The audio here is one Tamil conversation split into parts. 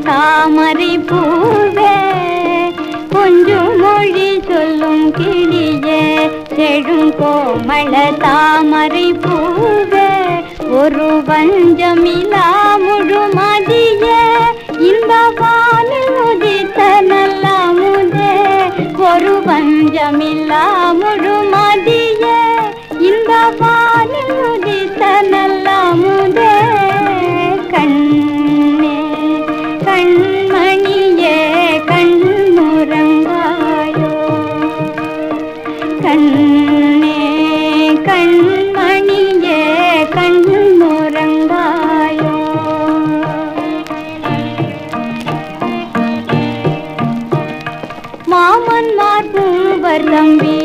தாமரை பூவே கொஞ்சம் மொழி சொல்லும் கிளியே செழும் கோமள தாமரை பூவே ஒரு வஞ்சமிலா முழுமதியே இந்த வானில் உதித்த நல்ல முதே ஒரு வஞ்சமிலா முழுமதியே இந்த வானில் உதித்த நல்ல முதே கண்ணே கண்மணியே கண்ணுறங்காயோ கண்ணே கண்மணியே கண்ணுறங்காயோ மாமன்மார் மூவர் தம்பி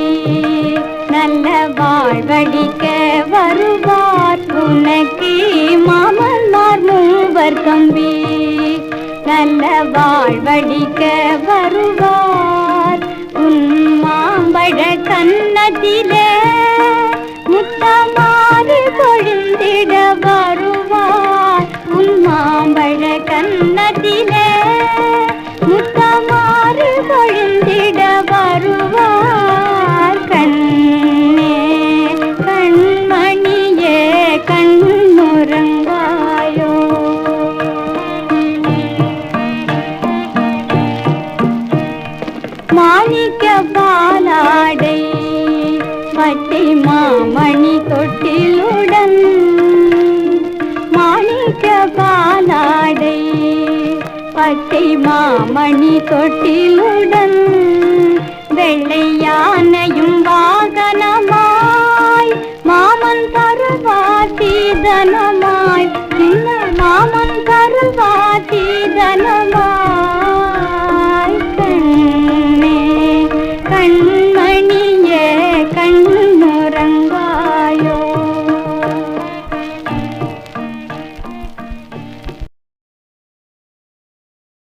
நல்ல வாழ்வழிக்க வருவார் உனக்கு மாமன்மார் மூவர் தம்பி நல்ல வாழ்வழிக்க வருவார் உன் மாம்பழ கன்னத்திலே முத்தமாறு பொழிந்திட வருவார் உன் மாம்பழ கன்னத்திலே முத்தமாறு பொழிந்திட வருவார் கண்ணே கண்மணியே கண்ணுறங்காயோ மாணிக்க பாலாடை பச்சை மாமணி தொட்டிலுடன் மாணிக்க பாலாடை பச்சை மாமணி தொட்டிலுடன்